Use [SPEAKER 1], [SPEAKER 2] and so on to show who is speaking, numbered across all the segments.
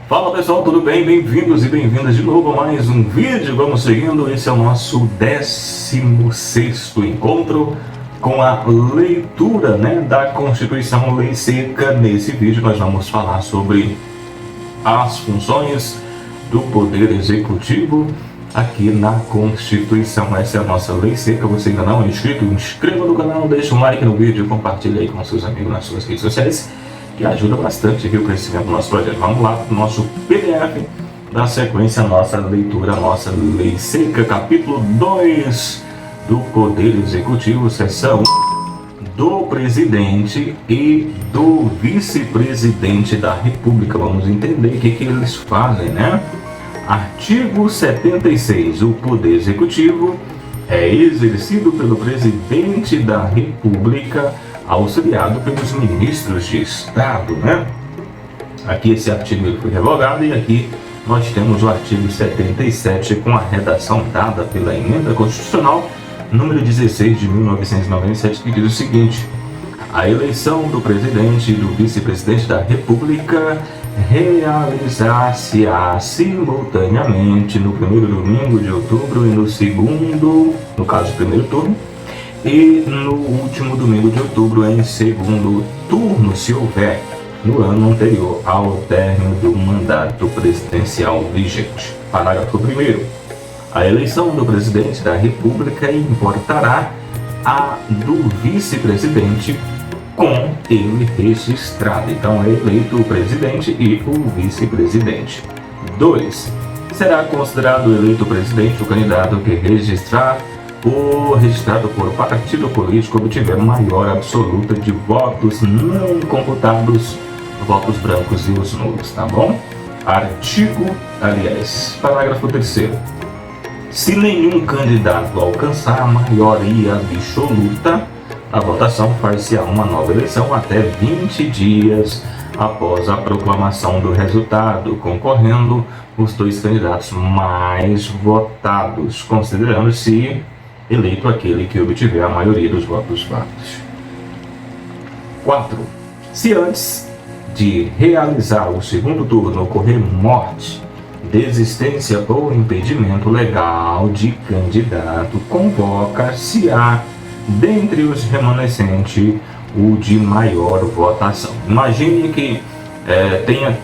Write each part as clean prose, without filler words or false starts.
[SPEAKER 1] Fala pessoal, tudo bem? Bem-vindos e bem-vindas de novo a mais um vídeo. Vamos seguindo, esse é o nosso 16º encontro com a leitura da Constituição Lei Seca. Nesse vídeo nós vamos falar sobre as funções do Poder Executivo aqui na Constituição. Essa é a nossa Lei Seca. Você ainda não é inscrito? Inscreva no canal, deixa um like no vídeo, compartilhe aí com seus amigos nas suas redes sociais, que ajuda bastante aqui o crescimento do nosso projeto. Vamos lá para o nosso PDF, da sequência, nossa leitura, nossa Lei Seca, capítulo 2 do Poder Executivo, seção 1, do Presidente e do Vice-Presidente da República. Vamos entender o que eles fazem, né? Artigo 76. O Poder Executivo é exercido pelo Presidente da República, auxiliado pelos ministros de Estado, né? Aqui esse artigo ele foi revogado e aqui nós temos o artigo 77 com a redação dada pela Emenda Constitucional número 16 de 1997, que diz o seguinte: a eleição do Presidente e do Vice-Presidente da República realizar-se-á simultaneamente no primeiro domingo de outubro e no segundo, no caso do primeiro turno, e no último domingo de outubro em segundo turno, se houver, no ano anterior ao término do mandato presidencial vigente. Parágrafo 1º. A eleição do Presidente da República importará a do Vice-Presidente com ele registrado. Então é eleito o Presidente e o Vice-Presidente. 2. Será considerado eleito o Presidente o candidato que registrar ou registrado por partido político obtiver maior absoluta de votos não computados, votos brancos e os nulos, tá bom? Parágrafo 3º. Se nenhum candidato alcançar a maioria absoluta, a votação far-se-á uma nova eleição até 20 dias após a proclamação do resultado, concorrendo os dois candidatos mais votados, considerando-se eleito aquele que obtiver a maioria dos votos válidos. 4. Se antes de realizar o segundo turno ocorrer morte, desistência ou impedimento legal de candidato, convoca-se-á dentre os remanescentes o de maior votação. Imagine que tenha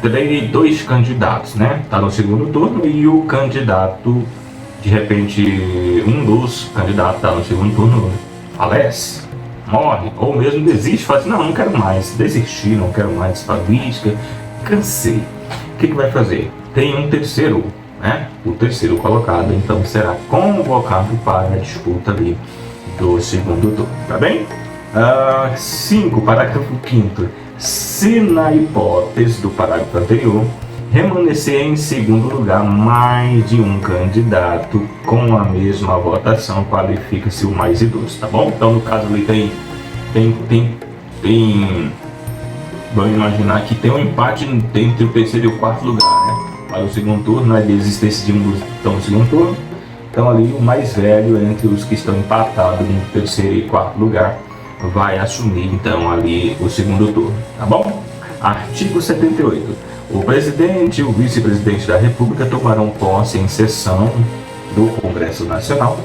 [SPEAKER 1] dois candidatos, né? Está no segundo turno e o candidato, de repente, um dos candidatos está no segundo turno, falece, morre, ou mesmo desiste, fala assim: não quero mais, desisti, não quero mais, faísca, cansei. O que vai fazer? Tem um terceiro, né? O terceiro colocado, então, será convocado para a disputa ali do segundo turno, tá bem? 5. Parágrafo 5º. Se na hipótese do parágrafo anterior remanescer em segundo lugar mais de um candidato com a mesma votação, qualifica-se o mais idoso, tá bom? Então, no caso ali tem vamos imaginar que tem um empate entre o terceiro e o quarto lugar, né? Para o segundo turno, a existência de um dos que estão no segundo turno. Então ali o mais velho entre os que estão empatados no terceiro e quarto lugar vai assumir então ali o segundo turno, tá bom? Artigo 78. O Presidente e o Vice-Presidente da República tomarão posse em sessão do Congresso Nacional,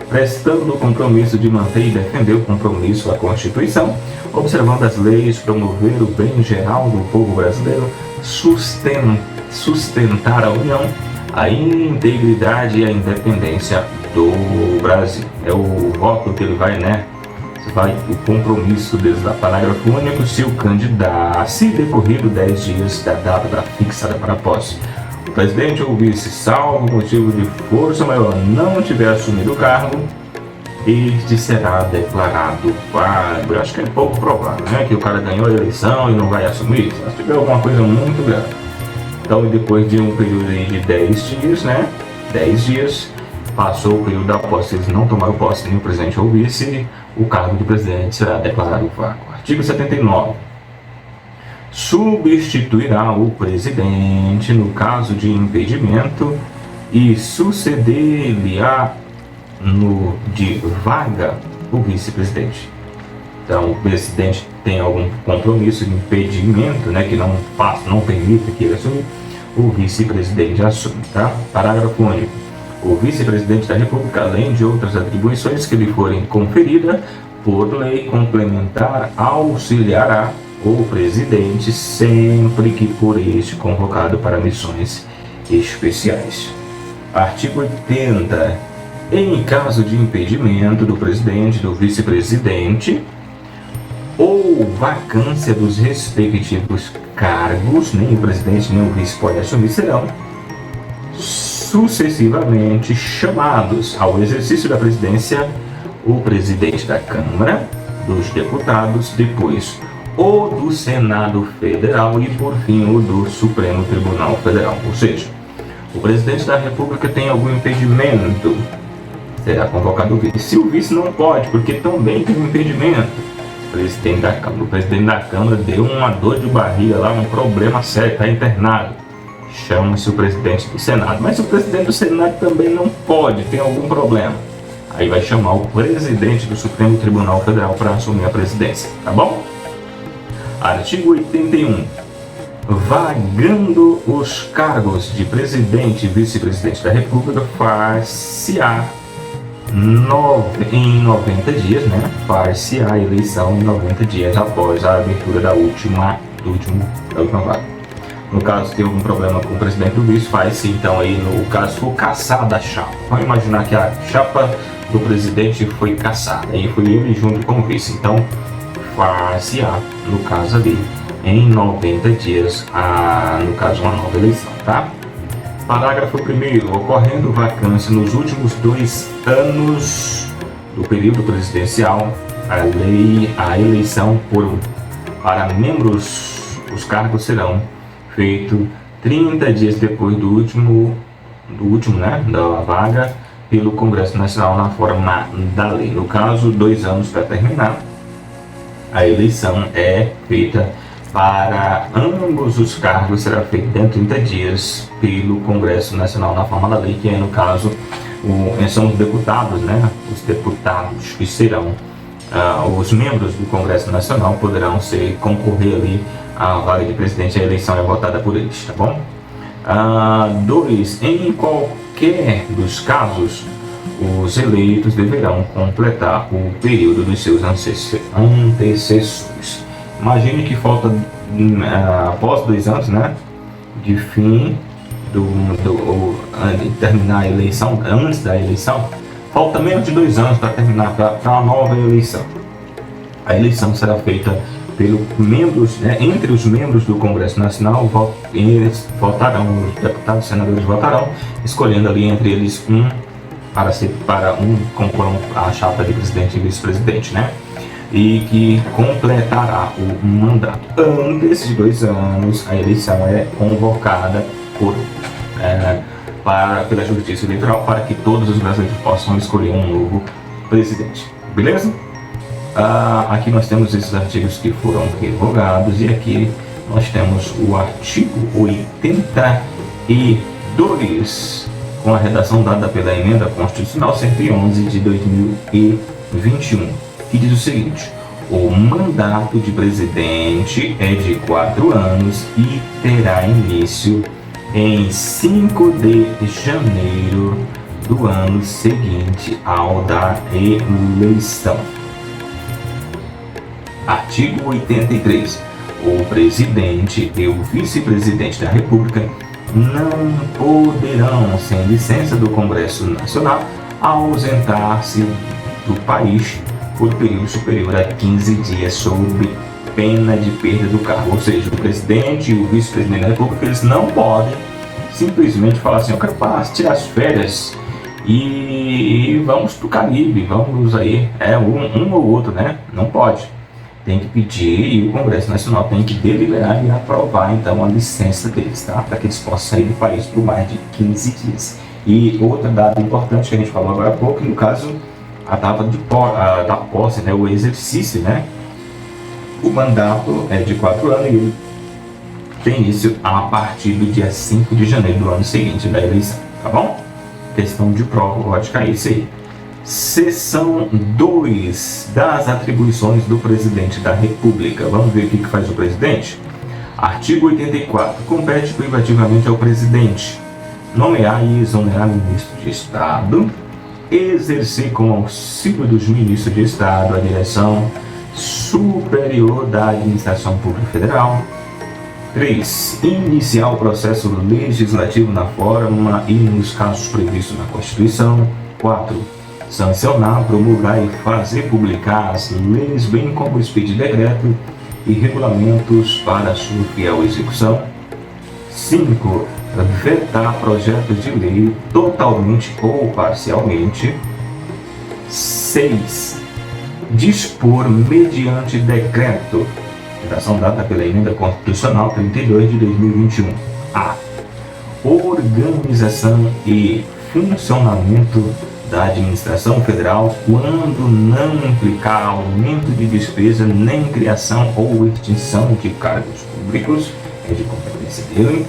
[SPEAKER 1] prestando o compromisso de manter e defender o compromisso à Constituição, observando as leis, promover o bem geral do povo brasileiro, sustentar a União, a integridade e a independência do Brasil. É o voto que ele vai, o compromisso desde o parágrafo único, se o candidato, se decorrido 10 dias da data fixada para a posse, o presidente ou vice, salvo motivo de força maior, não tiver assumido o cargo, este será declarado vago. Eu acho que é pouco provável, né? Que o cara ganhou a eleição e não vai assumir, se tiver alguma coisa muito grave. Então, depois de um período aí de 10 dias, 10 dias, passou o período da posse, eles não tomaram posse, nem o presidente ou o vice, o cargo de presidente será declarado vago. Artigo 79. Substituirá o presidente no caso de impedimento e suceder-lhe-á no de vaga o vice-presidente. Então, o presidente tem algum compromisso de impedimento, que não permita que ele assuma, o vice-presidente assume, tá? Parágrafo único. O vice-presidente da República, além de outras atribuições que lhe forem conferidas por lei complementar, auxiliará o presidente sempre que por este convocado para missões especiais. Artigo 80. Em caso de impedimento do presidente, do vice-presidente ou vacância dos respectivos cargos, nem o presidente nem o vice podem assumir, serão sucessivamente chamados ao exercício da presidência o presidente da Câmara dos Deputados, depois o do Senado Federal e, por fim, o do Supremo Tribunal Federal. Ou seja, o presidente da República tem algum impedimento, será convocado o vice. Se o vice não pode, porque também tem um impedimento, o presidente da Câmara deu uma dor de barriga lá, um problema sério, está internado, chama-se o presidente do Senado. Mas se o presidente do Senado também não pode, tem algum problema, aí vai chamar o presidente do Supremo Tribunal Federal para assumir a presidência, tá bom? Artigo 81. Vagando os cargos de presidente e vice-presidente da República, far-se-á em 90 dias, né? Far-se-á a eleição em 90 dias após a abertura da última vaga. No caso, se tem algum problema com o presidente do vice, faz-se então aí, no caso, for caçada a chapa. Vamos imaginar que a chapa do presidente foi caçada, aí foi ele junto com o vice. Então, far-se-á, no caso ali, em 90 dias, no caso, uma nova eleição, tá? Parágrafo 1º. Ocorrendo vacância nos últimos 2 anos do período presidencial, a eleição para membros, os cargos serão feitos 30 dias depois do último, né, da vaga pelo Congresso Nacional na forma da lei. No caso, 2 anos para terminar, a eleição é feita para ambos os cargos, será feito dentro de 30 dias pelo Congresso Nacional na forma da lei, que é, no caso, são os deputados, né? Os deputados que serão, os membros do Congresso Nacional poderão concorrer ali à vaga de presidente, a eleição é votada por eles, tá bom? 2. Em qualquer dos casos, os eleitos deverão completar o período dos seus antecessores. Imagine que falta, após 2 anos, né, de fim de terminar a eleição, antes da eleição, falta menos de 2 anos para terminar, para uma nova eleição. A eleição será feita pelos membros, né, entre os membros do Congresso Nacional, eles votarão, os deputados e senadores votarão, escolhendo ali entre eles para compor a chapa de presidente e vice-presidente, né? E que completará o mandato. Antes de 2 anos, a eleição é convocada pela Justiça Eleitoral para que todos os brasileiros possam escolher um novo presidente. Beleza? Aqui nós temos esses artigos que foram revogados e aqui nós temos o artigo 82, com a redação dada pela Emenda Constitucional 111 de 2021. Que diz o seguinte: o mandato de presidente é de 4 anos e terá início em 5 de janeiro do ano seguinte ao da eleição. Artigo 83. O presidente e o vice-presidente da República não poderão, sem licença do Congresso Nacional, ausentar-se do país por período superior a 15 dias, sob pena de perda do cargo. Ou seja, o presidente e o vice-presidente da República, eles não podem simplesmente falar assim: eu quero tirar as férias e vamos para o Caribe, vamos aí, um ou outro, né? Não pode. Tem que pedir e o Congresso Nacional tem que deliberar e aprovar então a licença deles, tá? Para que eles possam sair do país por mais de 15 dias. E outra data importante que a gente falou agora há pouco, no caso, a data da posse, né? O exercício, né? O mandato é de 4 anos e ele tem início a partir do dia 5 de janeiro do ano seguinte da eleição, tá bom? Questão de prova, pode cair isso aí. Seção 2 das atribuições do presidente da República. Vamos ver o que faz o presidente? Artigo 84. Compete privativamente ao presidente nomear e exonerar ministro de Estado, exercer com auxílio dos ministros de Estado a direção superior da Administração Pública Federal. 3. Iniciar o processo legislativo na forma e nos casos previstos na Constituição. 4. Sancionar, promulgar e fazer publicar as leis, bem como expedir decreto e regulamentos para sua fiel execução. 5. Vetar projetos de lei totalmente ou parcialmente. 6. Dispor mediante decreto, redação dada pela Emenda Constitucional 32 de 2021, a organização e funcionamento da administração federal quando não implicar aumento de despesa nem criação ou extinção de cargos públicos, é de competência dele,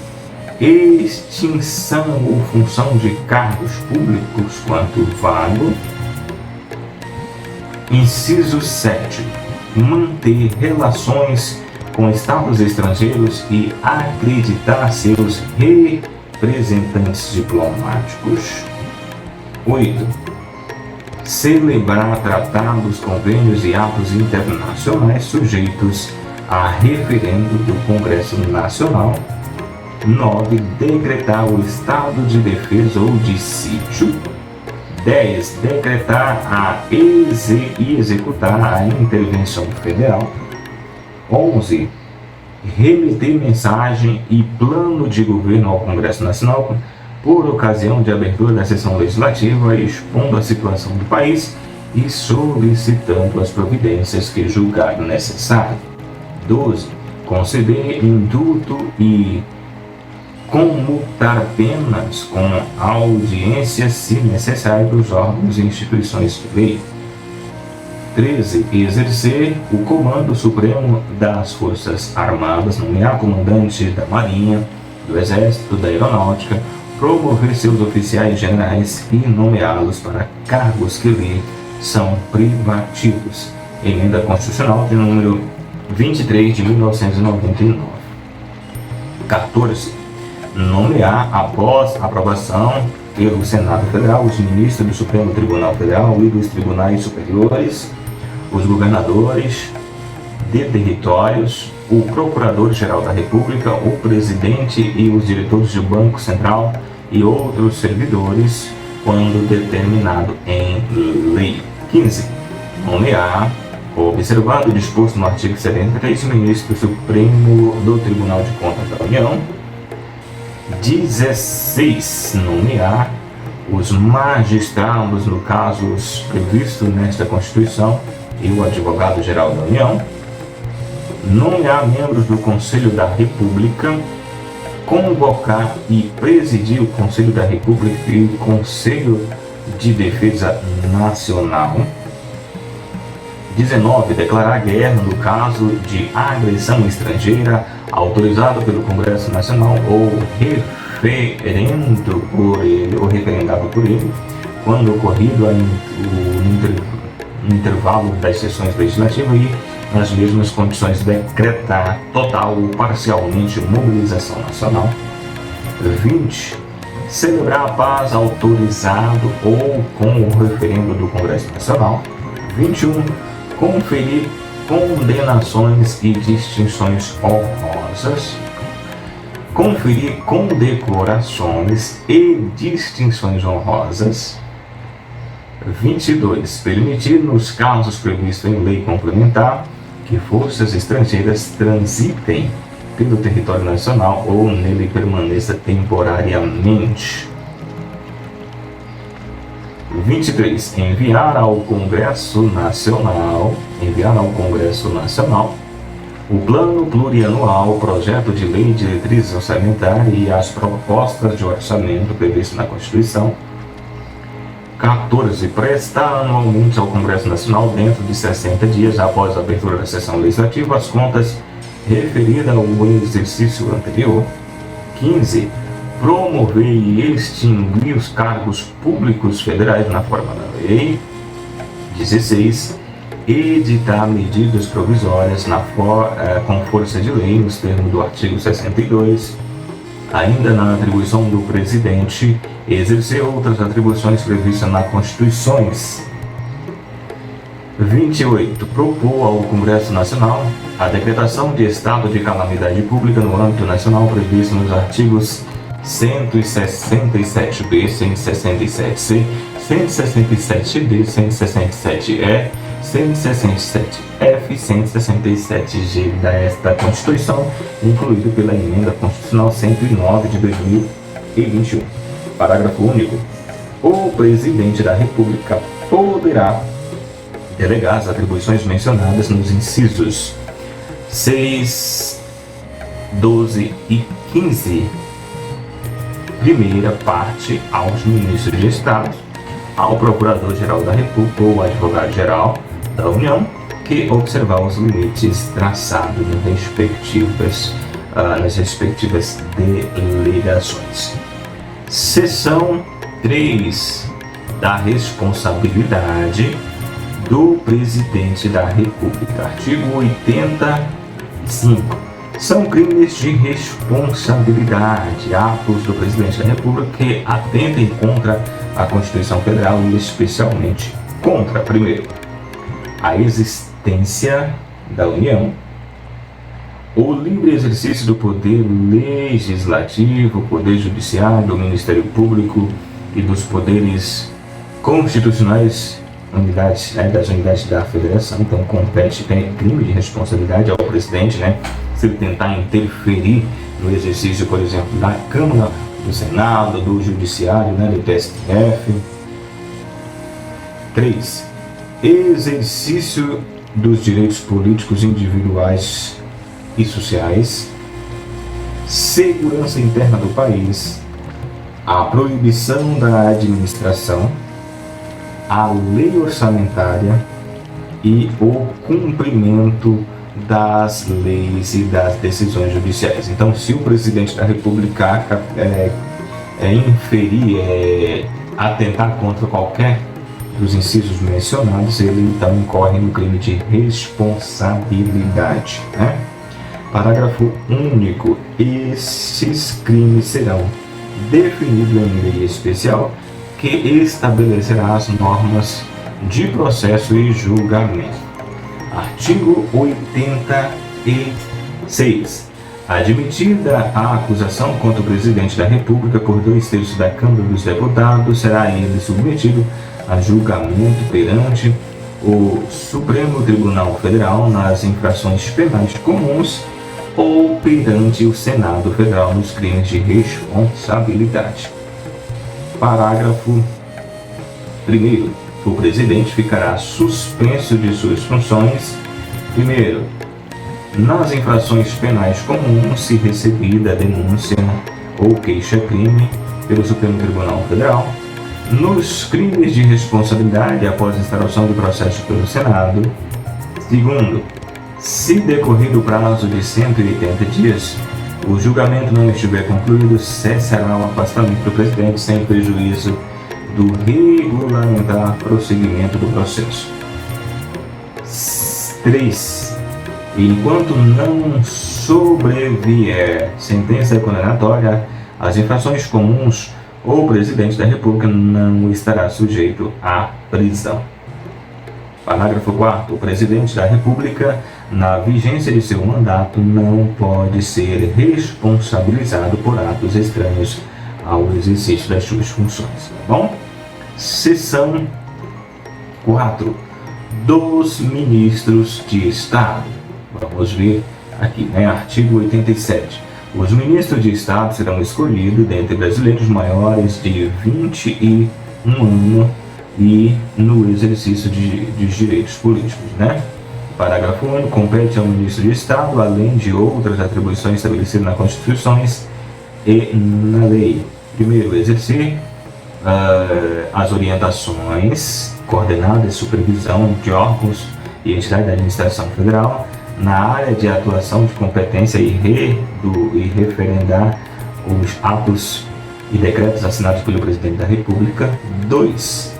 [SPEAKER 1] extinção ou função de cargos públicos quanto vago. Inciso 7. Manter relações com estados estrangeiros e acreditar seus representantes diplomáticos. 8. Celebrar tratados, convênios e atos internacionais sujeitos a referendo do Congresso Nacional. 9. Decretar o estado de defesa ou de sítio. 10. Decretar e executar a intervenção federal. 11. Remeter mensagem e plano de governo ao Congresso Nacional por ocasião de abertura da sessão legislativa, expondo a situação do país e solicitando as providências que julgar necessário. 12. Conceder indulto e comutar penas com audiência, se necessário, dos órgãos e instituições de lei. 13. Exercer o comando supremo das Forças Armadas, nomear comandante da Marinha, do Exército, da Aeronáutica, promover seus oficiais generais e nomeá-los para cargos que lhe são privativos. Emenda Constitucional de número 23 de 1999. 14. Nomear, após aprovação pelo Senado Federal, os ministros do Supremo Tribunal Federal e dos Tribunais Superiores, os governadores de territórios, o Procurador-Geral da República, o Presidente e os diretores do Banco Central e outros servidores, quando determinado em lei. 15. Nomear, observado o disposto no artigo 73, ministro supremo do Tribunal de Contas da União. 16. Nomear os magistrados no casos previstos nesta Constituição e o advogado-geral da União. Nomear membros do Conselho da República, convocar e presidir o Conselho da República e o Conselho de Defesa Nacional. 19. Declarar guerra no caso de agressão estrangeira autorizado pelo Congresso Nacional ou referendo por ele, ou referendado por ele, quando ocorrido no intervalo das sessões legislativas e nas mesmas condições, decretar total ou parcialmente mobilização nacional. 20. Celebrar a paz autorizado ou com o referendo do Congresso Nacional. 21. Conferir condenações e distinções honrosas. Conferir condecorações e distinções honrosas. 22. Permitir, nos casos previstos em lei complementar, que forças estrangeiras transitem pelo território nacional ou nele permaneça temporariamente. 23. Enviar ao Congresso Nacional o Plano Plurianual, projeto de lei, diretrizes orçamentárias e as propostas de orçamento previstas na Constituição. 14. Prestar anualmente ao Congresso Nacional, dentro de 60 dias após a abertura da sessão legislativa, as contas referidas ao exercício anterior. 15. Promover e extinguir os cargos públicos federais na forma da lei. 16. editar medidas provisórias com força de lei, nos termos do artigo 62, ainda na atribuição do presidente, exercer outras atribuições previstas nas Constituições. 28. Propor ao Congresso Nacional a decretação de estado de calamidade pública no âmbito nacional previsto nos artigos 167b, 167c, 167d, 167e, 167f e 167g desta Constituição, incluído pela Emenda Constitucional 109 de 2021. Parágrafo único. O Presidente da República poderá delegar as atribuições mencionadas nos incisos 6, 12 e 15, primeira parte, aos ministros de Estado, ao Procurador-Geral da República ou Advogado-Geral da União, que observar os limites traçados nas respectivas delegações. Seção 3 da responsabilidade do Presidente da República. Artigo 85. São crimes de responsabilidade, atos do Presidente da República que atentem contra a Constituição Federal e especialmente contra, primeiro, a existência da União, o livre exercício do poder legislativo, poder judiciário, do Ministério Público e dos poderes constitucionais, das unidades da Federação. Então tem crime de responsabilidade ao presidente, se ele tentar interferir no exercício, por exemplo, da Câmara, do Senado, do Judiciário, do TSF. 3. Exercício dos direitos políticos individuais e sociais, segurança interna do país, a proibição da administração, a lei orçamentária e o cumprimento das leis e das decisões judiciais. Então, se o Presidente da República atentar contra qualquer dos incisos mencionados, ele então incorre no crime de responsabilidade. Parágrafo único. Esses crimes serão definidos em lei especial que estabelecerá as normas de processo e julgamento. Artigo 86. Admitida a acusação contra o Presidente da República por 2/3 da Câmara dos Deputados, será ele submetido a julgamento perante o Supremo Tribunal Federal nas infrações penais comuns ou perante o Senado Federal nos crimes de responsabilidade. Parágrafo 1º. O presidente ficará suspenso de suas funções, primeiro, nas infrações penais comuns, se recebida denúncia ou queixa-crime pelo Supremo Tribunal Federal, nos crimes de responsabilidade após a instauração do processo pelo Senado. Segundo, se decorrido o prazo de 180 dias, o julgamento não estiver concluído, cessará o afastamento do presidente sem prejuízo do regulamentar prosseguimento do processo. 3. Enquanto não sobrevier sentença condenatória, as infrações comuns, o Presidente da República não estará sujeito à prisão. Parágrafo 4º. O Presidente da República, na vigência de seu mandato, não pode ser responsabilizado por atos estranhos ao exercício das suas funções. Bom? Seção 4 dos ministros de Estado. Vamos ver aqui, artigo 87. Os ministros de Estado serão escolhidos dentre brasileiros maiores de 21 anos e no exercício dos direitos políticos, Parágrafo único. Compete ao ministro de Estado, além de outras atribuições estabelecidas nas Constituições e na lei. Primeiro, exercer as orientações, coordenadas e supervisão de órgãos e entidades da administração federal na área de atuação de competência e referendar os atos e decretos assinados pelo Presidente da República. 2.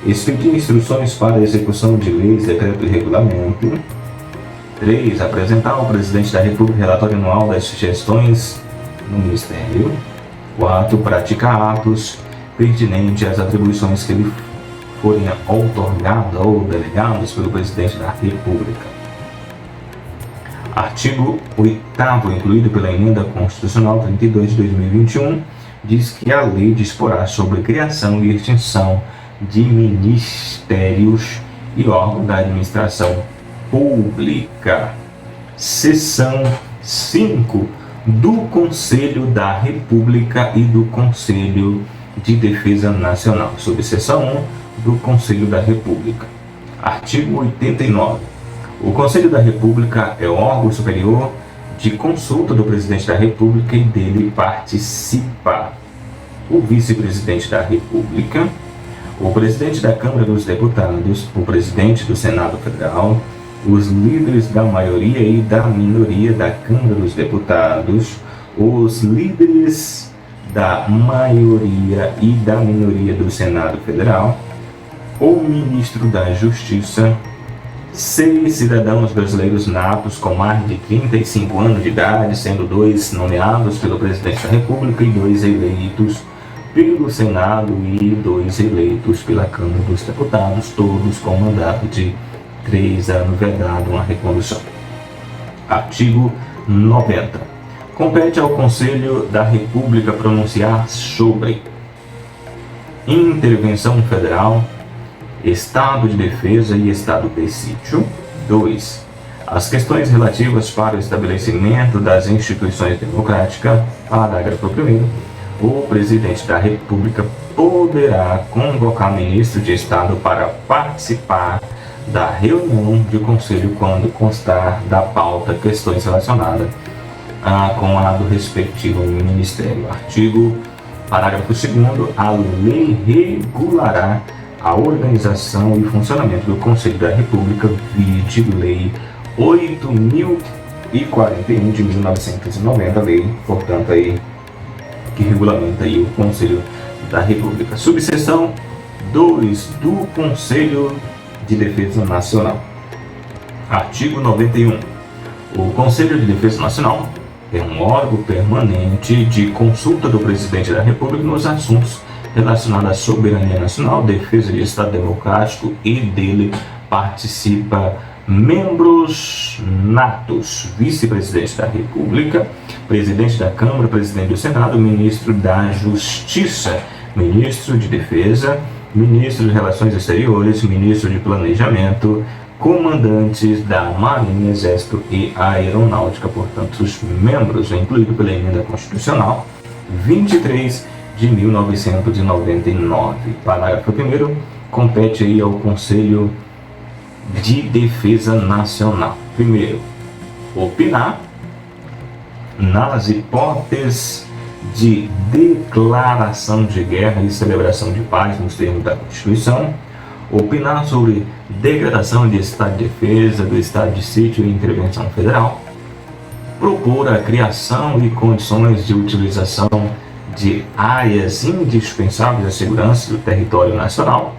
[SPEAKER 1] expedir instruções para a execução de leis, decreto e regulamento. 3. Apresentar ao Presidente da República relatório anual das gestões no Ministério. 4. Praticar atos pertinentes às atribuições que lhe forem outorgadas ou delegadas pelo Presidente da República. Artigo 8º, incluído pela Emenda Constitucional 32 de 2021, diz que a lei disporá sobre criação e extinção de ministérios e órgãos da administração pública. Seção 5 do Conselho da República e do Conselho de Defesa Nacional. Subseção 1 do Conselho da República. Artigo 89. O Conselho da República é o órgão superior de consulta do Presidente da República e dele participa o Vice-Presidente da República, o Presidente da Câmara dos Deputados, o Presidente do Senado Federal, os líderes da maioria e da minoria da Câmara dos Deputados, os líderes da maioria e da minoria do Senado Federal, o Ministro da Justiça, 6 cidadãos brasileiros natos com mais de 35 anos de idade, sendo 2 nomeados pelo Presidente da República e 2 eleitos pelo Senado e 2 eleitos pela Câmara dos Deputados, todos com mandato de 3 anos vedado uma recondução. Artigo 90. Compete ao Conselho da República pronunciar sobre intervenção federal, estado de defesa e estado de sítio. 2. As questões relativas para o estabelecimento das instituições democráticas. Parágrafo 1º. O Presidente da República poderá convocar ministro de Estado para participar da reunião de conselho quando constar da pauta questões relacionadas com a do respectivo ministério. Parágrafo 2º. A lei regulará a organização e funcionamento do Conselho da República, vide Lei 8.041 de 1990, lei, portanto, aí, que regulamenta aí o Conselho da República. Subseção 2 do Conselho de Defesa Nacional. Artigo 91. O Conselho de Defesa Nacional é um órgão permanente de consulta do Presidente da República nos assuntos relacionados à soberania nacional, defesa de Estado democrático, e dele participa membros natos: Vice-Presidente da República, Presidente da Câmara, Presidente do Senado, Ministro da Justiça, Ministro de Defesa, Ministro de Relações Exteriores, Ministro de Planejamento, comandantes da Marinha, Exército e Aeronáutica, portanto, os membros, incluído pela Emenda Constitucional 23 de 1999. Parágrafo 1º. Compete aí ao Conselho de Defesa Nacional. Primeiro, opinar nas hipóteses de declaração de guerra e celebração de paz nos termos da Constituição, opinar sobre degradação de estado de defesa, do estado de sítio e intervenção federal, propor a criação e condições de utilização de áreas indispensáveis à segurança do território nacional,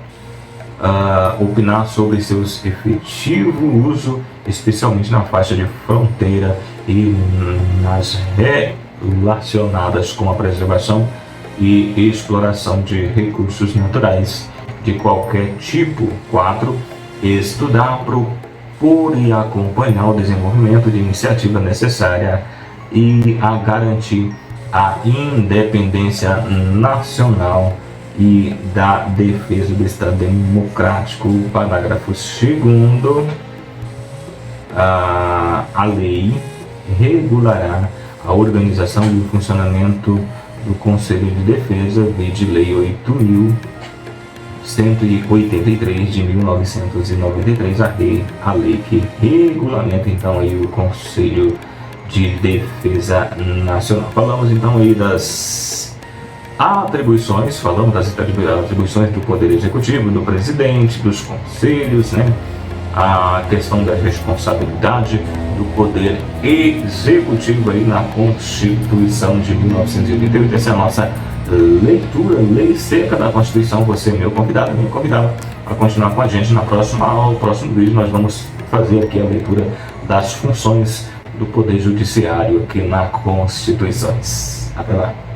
[SPEAKER 1] opinar sobre seus efetivo uso, especialmente na faixa de fronteira e nas relacionadas com a preservação e exploração de recursos naturais de qualquer tipo. 4. Estudar, propor e acompanhar o desenvolvimento de iniciativa necessária e a garantir a independência nacional e da defesa do Estado democrático. Parágrafo 2º. A lei regulará a organização e o funcionamento do Conselho de Defesa, vide Lei 8.183 de 1993, a lei que regulamenta então aí o Conselho de Defesa Nacional. Falamos então aí das atribuições, falamos das atribuições do Poder Executivo, do Presidente, dos conselhos, né? A questão da responsabilidade do Poder Executivo aí na Constituição de 1988. Essa é a nossa leitura, lei seca da Constituição. Você, meu convidado, minha convidada, para continuar com a gente. No próximo vídeo nós vamos fazer aqui a leitura das funções do Poder Judiciário aqui na Constituição. Até lá.